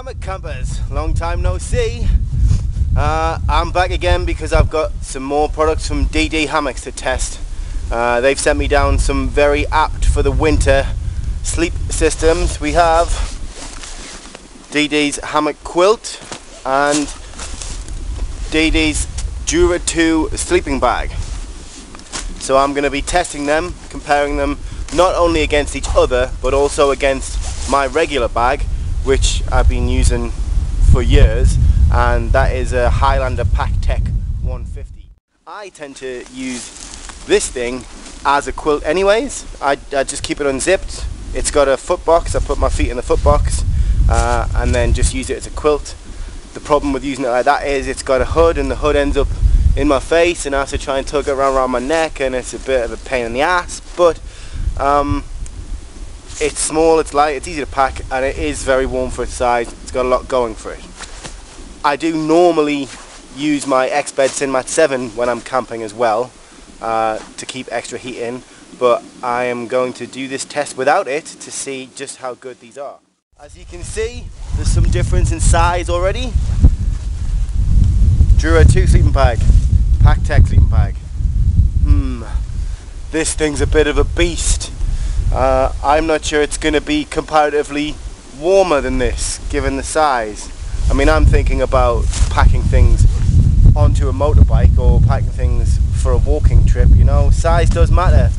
Hammock campers, long time no see. I'm back again because I've got some more products from DD Hammocks to test. They've sent me down some very apt for the winter sleep systems. We have DD's Hammock Quilt and DD's Jura 2 sleeping bag. So I'm going to be testing them, comparing them not only against each other but also against my regular bag, which I've been using for years, and that is a Highlander PackTech 150. I tend to use this thing as a quilt anyways. I just keep it unzipped. It's got a foot box. I put my feet in the foot box and then just use it as a quilt. The problem with using it like that is it's got a hood, and the hood ends up in my face and I have to try and tug it around my neck, and it's a bit of a pain in the ass, but it's small, it's light, it's easy to pack, and it is very warm for its size. It's got a lot going for it. I do normally use my X-Bed Sinmat 7 when I'm camping as well, to keep extra heat in, but I am going to do this test without it to see just how good these are. As you can see, there's some difference in size already. Jura 2 sleeping bag, PackTech sleeping bag. This thing's a bit of a beast. I'm not sure it's going to be comparatively warmer than this, given the size. I mean, I'm thinking about packing things onto a motorbike or packing things for a walking trip, you know. Size does matter.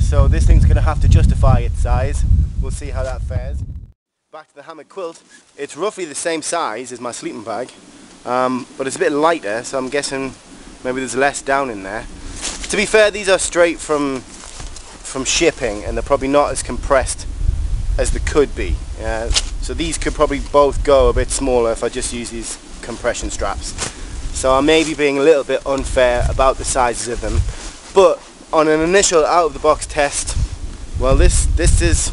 So this thing's going to have to justify its size. We'll see how that fares. Back to the Hammock Quilt. It's roughly the same size as my sleeping bag, but it's a bit lighter, so I'm guessing maybe there's less down in there. To be fair, these are straight from shipping, and they're probably not as compressed as they could be. So these could probably both go a bit smaller if I just use these compression straps. So I may be being a little bit unfair about the sizes of them, but on an initial out of the box test, well, this is,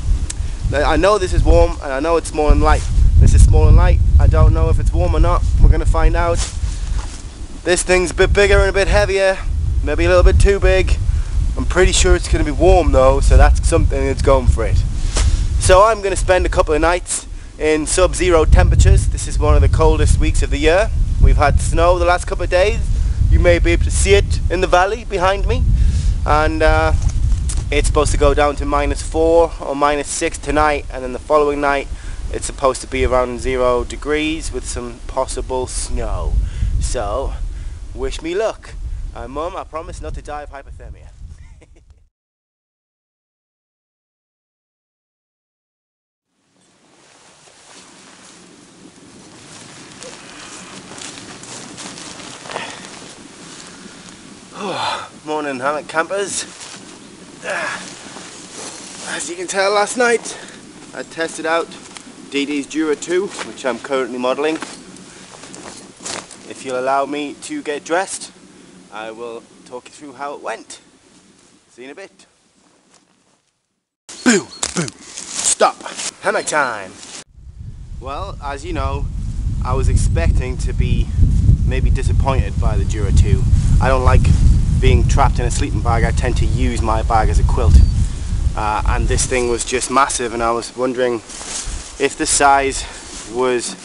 I know this is warm and I know it's small and light. This is small and light. I don't know if it's warm or not. We're going to find out. This thing's a bit bigger and a bit heavier, maybe a little bit too big. I'm pretty sure it's going to be warm though, so that's something that's going for it. So I'm going to spend a couple of nights in sub-zero temperatures. This is one of the coldest weeks of the year. We've had snow the last couple of days. You may be able to see it in the valley behind me. And it's supposed to go down to -4 or -6 tonight, and then the following night it's supposed to be around 0 degrees with some possible snow. So, wish me luck. And Mum, I promise not to die of hypothermia. Morning, Hammock campers. As you can tell, last night I tested out DD's Jura 2, which I'm currently modelling. If you'll allow me to get dressed, I will talk you through how it went. See you in a bit. Boo! Boo! Stop! Hammock time! Well, as you know, I was expecting to be maybe disappointed by the Jura 2. I don't like being trapped in a sleeping bag. I tend to use my bag as a quilt. And this thing was just massive, and I was wondering if the size was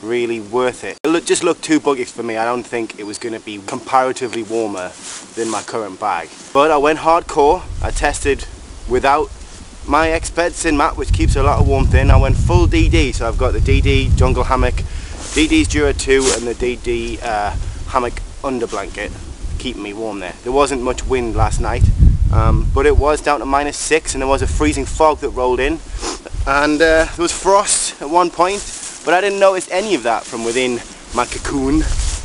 really worth it. It just looked too buggy for me. I don't think it was going to be comparatively warmer than my current bag. But I went hardcore. I tested without my X-Bed Sinmat, which keeps a lot of warmth in. I went full DD, so I've got the DD Jungle Hammock, DD's Jura 2 and the DD Hammock under blanket, keeping me warm there. There wasn't much wind last night, but it was down to -6, and there was a freezing fog that rolled in, and there was frost at one point, but I didn't notice any of that from within my cocoon,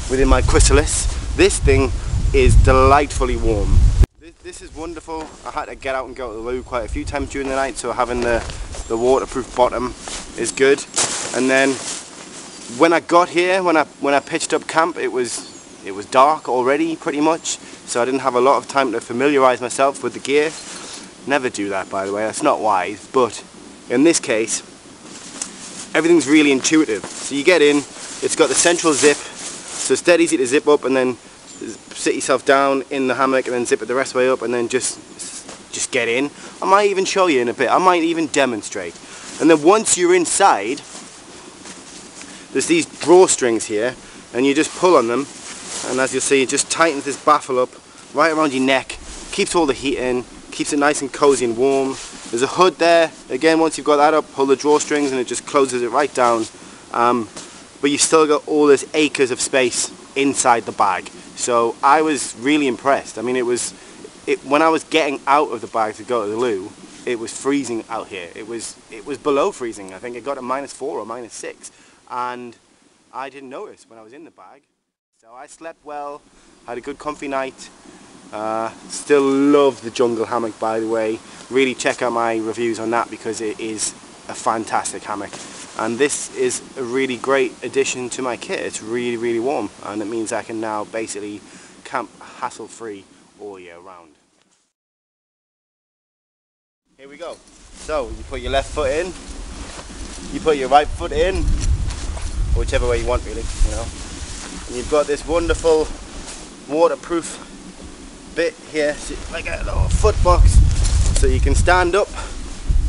within my chrysalis. This thing is delightfully warm. This is wonderful. I had to get out and go to the loo quite a few times during the night, so having the waterproof bottom is good. And then when I got here, when I pitched up camp, it was dark already pretty much, so I didn't have a lot of time to familiarize myself with the gear. Never do that, by the way, that's not wise, but in this case everything's really intuitive. So you get in, it's got the central zip, so it's dead easy to zip up and then sit yourself down in the hammock and then zip it the rest of the way up and then just get in. I might even show you in a bit, I might even demonstrate. And then once you're inside, there's these drawstrings here, and you just pull on them, and as you'll see, it just tightens this baffle up right around your neck, keeps all the heat in, keeps it nice and cozy and warm. There's a hood there. Again, once you've got that up, pull the drawstrings and it just closes it right down. But you've still got all this acres of space inside the bag. So I was really impressed. I mean, when I was getting out of the bag to go to the loo, it was freezing out here. It was below freezing. I think it got to -4 or -6, and I didn't notice when I was in the bag. So I slept well, had a good comfy night. Still love the jungle hammock, by the way. Really check out my reviews on that because it is a fantastic hammock, and this is a really great addition to my kit. It's really, really warm, and it means I can now basically camp hassle-free all year round. Here we go. So you put your left foot in, you put your right foot in, or whichever way you want, really, you know. And you've got this wonderful waterproof bit here, like a little foot box, so you can stand up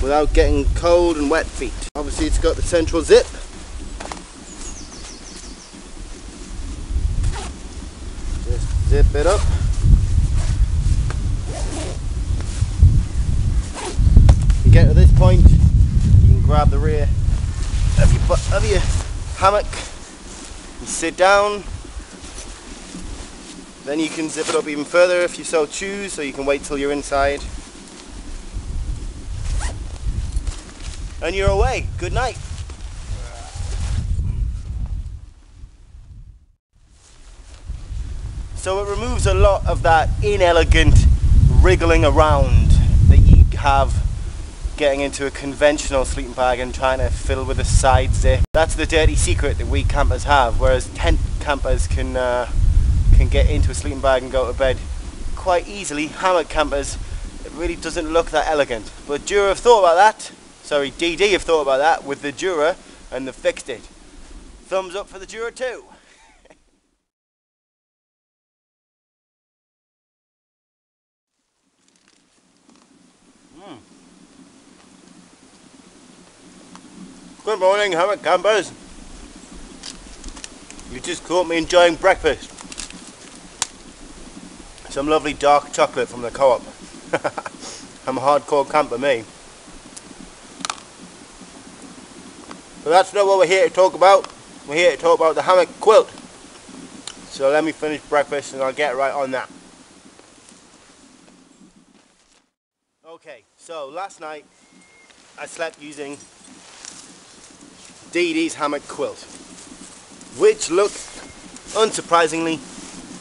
without getting cold and wet feet. Obviously it's got the central zip. Just zip it up. You get to this point, you can grab the rear of your hammock and sit down. Then you can zip it up even further if you so choose, so you can wait till you're inside. And you're away. Good night. So it removes a lot of that inelegant wriggling around that you have getting into a conventional sleeping bag and trying to fiddle with a side zip. That's the dirty secret that we campers have, whereas tent campers can get into a sleeping bag and go to bed quite easily. Hammock campers, it really doesn't look that elegant. But Jura have thought about that. Sorry, DD have thought about that with the Jura, and they've fixed it. Thumbs up for the Jura too. Good morning, hammock campers. You just caught me enjoying breakfast. Some lovely dark chocolate from the co-op. I'm a hardcore camper, me. But that's not what we're here to talk about. We're here to talk about the hammock quilt. So let me finish breakfast and I'll get right on that. Okay, so last night I slept using DD's hammock quilt, which looks unsurprisingly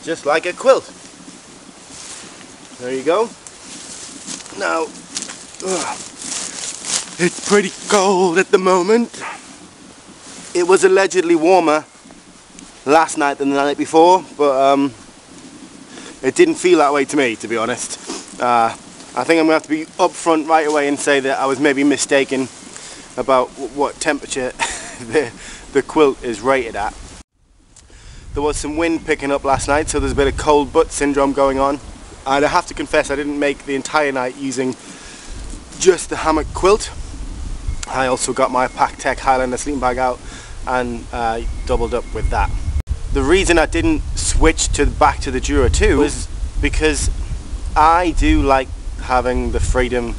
just like a quilt. There you go. Now, it's pretty cold at the moment. It was allegedly warmer last night than the night before, but it didn't feel that way to me, to be honest. I think I'm going to have to be upfront right away and say that I was maybe mistaken about what temperature the quilt is rated at. There was some wind picking up last night, so there's a bit of cold butt syndrome going on. And I have to confess, I didn't make the entire night using just the hammock quilt. I also got my Pack-Tech Highlander sleeping bag out and doubled up with that. The reason I didn't switch back to the Jura 2 was because I do like having the freedom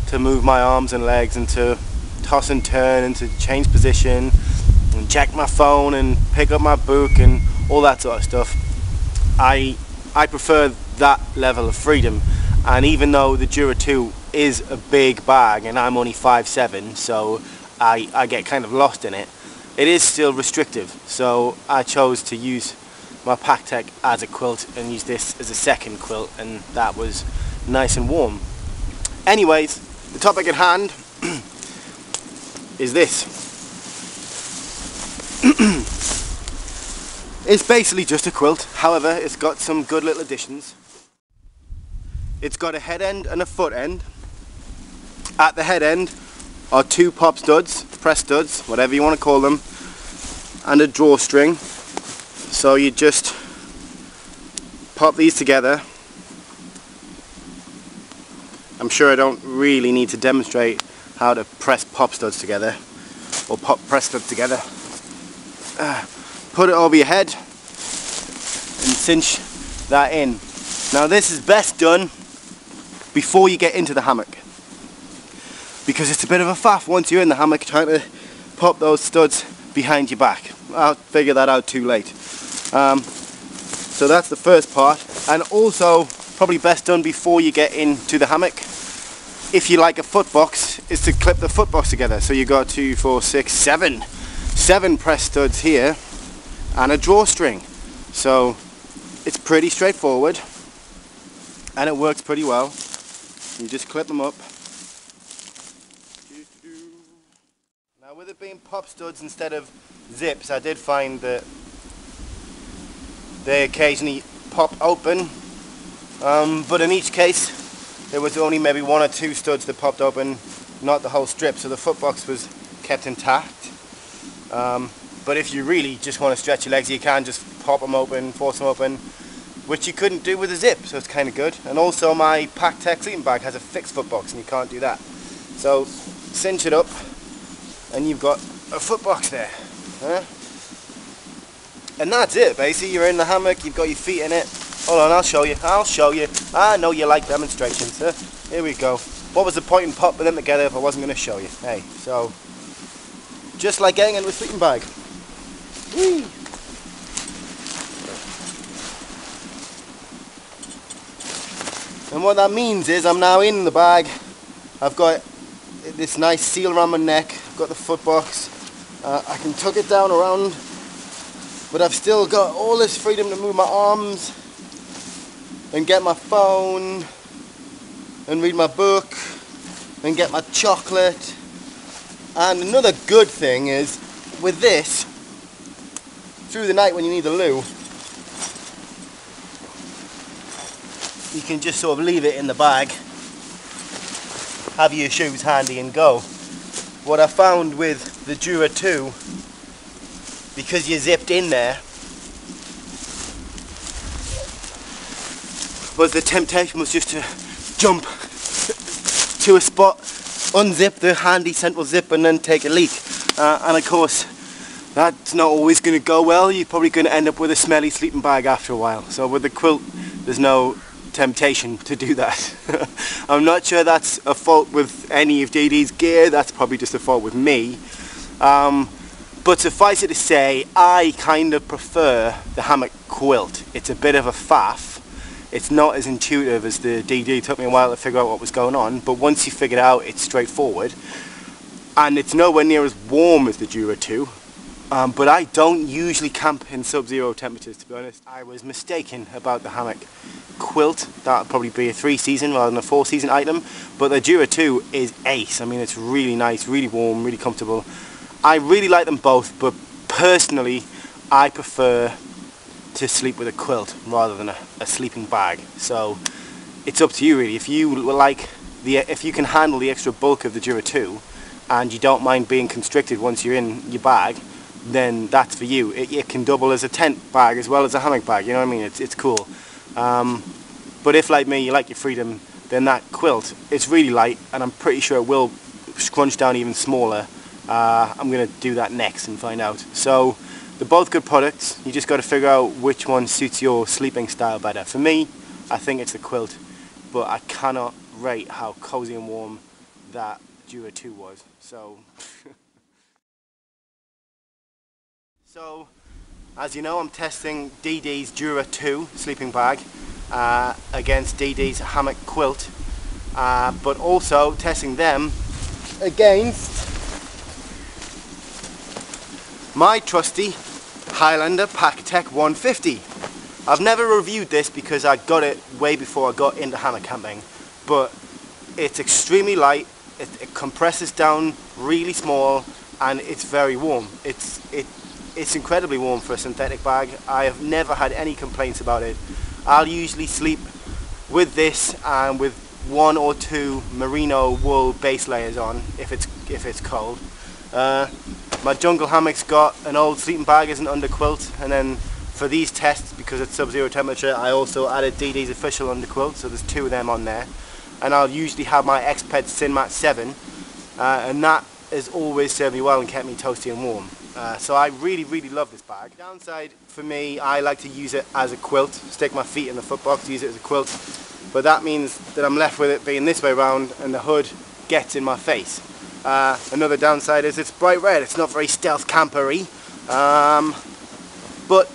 to move my arms and legs and to toss and turn and to change position and check my phone and pick up my book and all that sort of stuff. I prefer that level of freedom, and even though the Jura 2 is a big bag and I'm only 5'7", so I get kind of lost in it, it is still restrictive, so I chose to use my Pack-Tech as a quilt and use this as a second quilt, and that was nice and warm. Anyways, the topic at hand is this. It's basically just a quilt, however it's got some good little additions. It's got a head end and a foot end. At the head end are 2 pop studs, press studs, whatever you want to call them, and a drawstring. So you just pop these together. I'm sure I don't really need to demonstrate how to press pop studs together, or press studs together. put it over your head and cinch that in. Now this is best done before you get into the hammock, because it's a bit of a faff once you're in the hammock trying to pop those studs behind your back. I'll figure that out too late. So that's the first part, and also probably best done before you get into the hammock, if you like a foot box, is to clip the foot box together. So you got 2, 4, 6, 7 press studs here and a drawstring. So it's pretty straightforward and it works pretty well. You just clip them up. Now with it being pop studs instead of zips, I did find that they occasionally pop open, but in each case there was only maybe 1 or 2 studs that popped open, not the whole strip, so the foot box was kept intact. But if you really just want to stretch your legs, you can just pop them open, force them open, which you couldn't do with a zip, so it's kind of good. And also my Pack-Tech sleeping bag has a fixed foot box and you can't do that. So cinch it up and you've got a foot box there. And that's it, basically. You're in the hammock, you've got your feet in it. Hold on, I'll show you. I know you like demonstrations. Here we go. What was the point in popping them together if I wasn't going to show you? Hey, so just like getting into a sleeping bag. Whee! And what that means is I'm now in the bag. I've got this nice seal around my neck. I've got the foot box. I can tuck it down around, but I've still got all this freedom to move my arms and get my phone and read my book and get my chocolate. And another good thing is, with this, through the night when you need the loo, you can just sort of leave it in the bag, have your shoes handy and go. What I found with the Jura 2, because you're zipped in there, was the temptation was just to jump to a spot, unzip the handy central zip and then take a leak. And of course, that's not always going to go well. You're probably going to end up with a smelly sleeping bag after a while. So with the quilt, there's no temptation to do that. I'm not sure that's a fault with any of JD's gear. That's probably just a fault with me. But suffice it to say, I kind of prefer the Hammock Quilt. It's a bit of a faff. It's not as intuitive as the DD. It took me a while to figure out what was going on, but once you figure it out, it's straightforward. And it's nowhere near as warm as the Jura 2. But I don't usually camp in sub-zero temperatures, to be honest. I was mistaken about the Hammock Quilt. That would probably be a 3-season rather than a 4-season item. But the Jura 2 is ace. I mean, it's really nice, really warm, really comfortable. I really like them both, but personally, I prefer to sleep with a quilt rather than a sleeping bag. So it's up to you really. If you can handle the extra bulk of the Jura 2 and you don't mind being constricted once you're in your bag, then that's for you. It can double as a tent bag as well as a hammock bag, you know what I mean? It's cool. But if, like me, you like your freedom, then that quilt, it's really light and I'm pretty sure it will scrunch down even smaller. I'm going to do that next and find out. So they're both good products. You just got to figure out which one suits your sleeping style better. For me, I think it's the quilt, but I cannot rate how cozy and warm that Jura 2 was. So So, as you know, I'm testing DD's Jura 2 sleeping bag against DD's Hammock Quilt, but also testing them against my trusty Highlander Pack-Tech 150. I've never reviewed this because I got it way before I got into hammock camping, but it's extremely light, it compresses down really small, and it's very warm. It's incredibly warm for a synthetic bag. I have never had any complaints about it. I'll usually sleep with this and with 1 or 2 merino wool base layers on if it's cold. My jungle hammock's got an old sleeping bag as an underquilt, and then for these tests, because it's sub-zero temperature, I also added DD's official underquilt, so there's 2 of them on there. And I'll usually have my Exped Sinmat 7, and that has always served me well and kept me toasty and warm. So I really love this bag. Downside for me, I like to use it as a quilt, stick my feet in the footbox, use it as a quilt, but that means that I'm left with it being this way around and the hood gets in my face. Another downside is it's bright red, it's not very stealth campery, but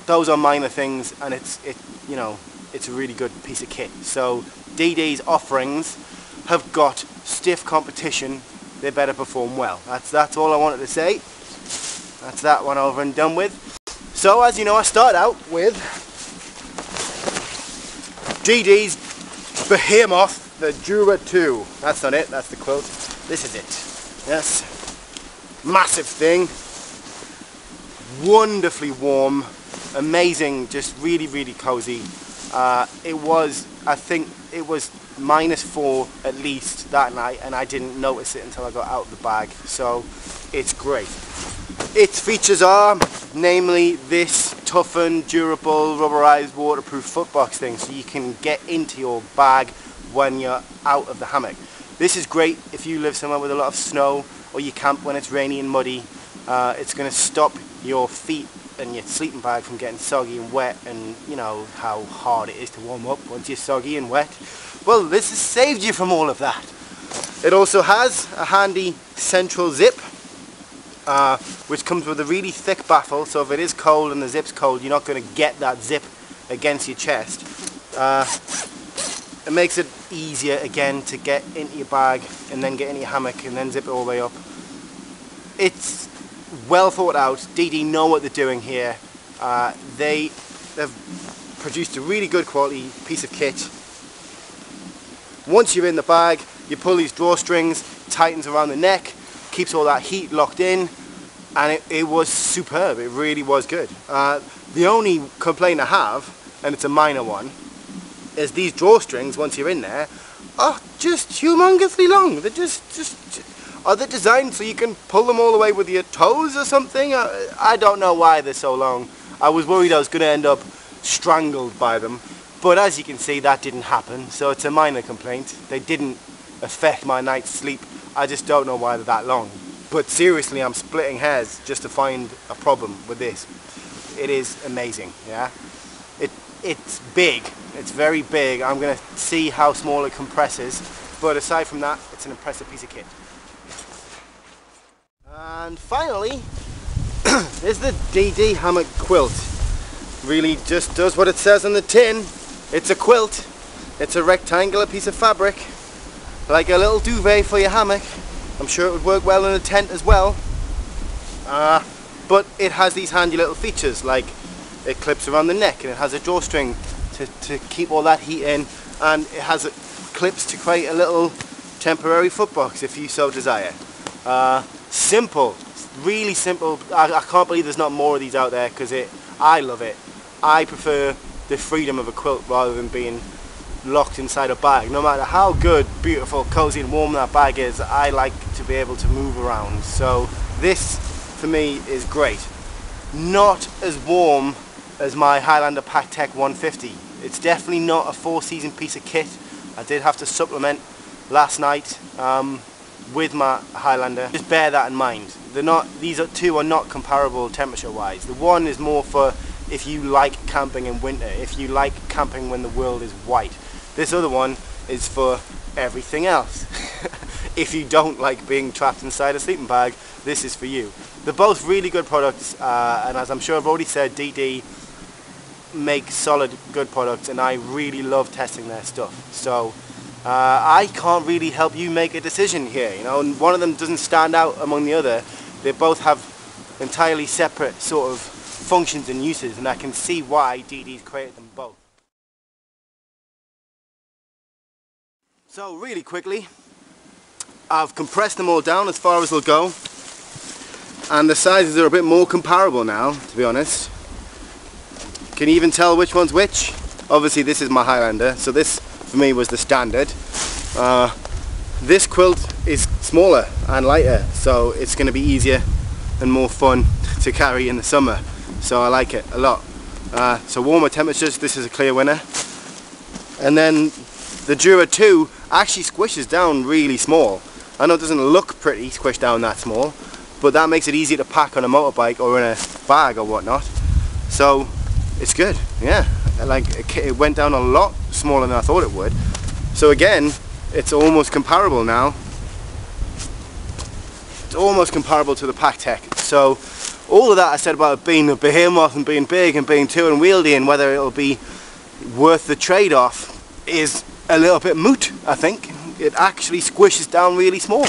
those are minor things, and it's a really good piece of kit. So DD's offerings have got stiff competition, they better perform well. That's all I wanted to say. That's that one over and done with. So as you know, I start out with DD's Behemoth, the Jura 2. That's not it, that's the quilt. This is it. Yes. Massive thing. Wonderfully warm. Amazing, just really cozy. I think it was -4 at least that night, and I didn't notice it until I got out of the bag. So it's great. Its features are, namely, this toughened, durable, rubberized, waterproof footbox thing, so you can get into your bag when you're out of the hammock. This is great if you live somewhere with a lot of snow, or you camp when it's rainy and muddy. It's going to stop your feet and your sleeping bag from getting soggy and wet, and you know how hard it is to warm up once you're soggy and wet. Well, this has saved you from all of that. It also has a handy central zip, which comes with a really thick baffle, so if it is cold and the zip's cold, you're not going to get that zip against your chest. It makes it easier again to get into your bag and then get into your hammock and then zip it all the way up. It's well thought out. DD know what they're doing here. They have produced a really good quality piece of kit. Once you're in the bag, you pull these drawstrings, tightens around the neck, keeps all that heat locked in, and it was superb. It really was good. The only complaint I have, and it's a minor one, is these drawstrings, once you're in there, are just humongously long. They're are they designed so you can pull them all the way with your toes or something? I don't know why they're so long. I was worried I was going to end up strangled by them, but as you can see, that didn't happen, so it's a minor complaint. They didn't affect my night's sleep. I just don't know why they're that long. But seriously, I'm splitting hairs just to find a problem with this. It is amazing, yeah? It's big. It's very big. I'm going to see how small it compresses, but aside from that, it's an impressive piece of kit. And finally, there's the DD Hammock Quilt. Really just does what it says on the tin. It's a quilt. It's a rectangular piece of fabric, like a little duvet for your hammock. I'm sure it would work well in a tent as well. But it has these handy little features, like it clips around the neck and it has a drawstring to keep all that heat in, and it has clips to create a little temporary footbox if you so desire. Simple, really simple. I can't believe there's not more of these out there, because I love it. I prefer the freedom of a quilt rather than being locked inside a bag. No matter how good, beautiful, cozy and warm that bag is, I like to be able to move around. So this for me is great. Not as warm as my Highlander PackTech 150. It's definitely not a 4-season piece of kit. I did have to supplement last night with my Highlander. Just bear that in mind. These two are not comparable temperature wise. The one is more for if you like camping in winter, if you like camping when the world is white. This other one is for everything else. If you don't like being trapped inside a sleeping bag, this is for you. They're both really good products, and as I'm sure I've already said, DD make solid, good products, and I really love testing their stuff. So I can't really help you make a decision here. You know, and one of them doesn't stand out among the other. They both have entirely separate sort of functions and uses, and I can see why DD's created them both. So really quickly, I've compressed them all down as far as they'll go, and the sizes are a bit more comparable now, to be honest. Can you even tell which one's which? Obviously this is my Highlander, so this for me was the standard. This quilt is smaller and lighter, so it's going to be easier and more fun to carry in the summer, so I like it a lot. So warmer temperatures, this is a clear winner. And then the Jura 2 actually squishes down really small. I know it doesn't look pretty squished down that small, but that makes it easier to pack on a motorbike or in a bag or whatnot. So it's good, yeah. Like it went down a lot smaller than I thought it would. So again, it's almost comparable now. It's almost comparable to the Packtech. So all of that I said about it being a behemoth and being big and being too unwieldy and whether it'll be worth the trade-off is a little bit moot, I think. It actually squishes down really small.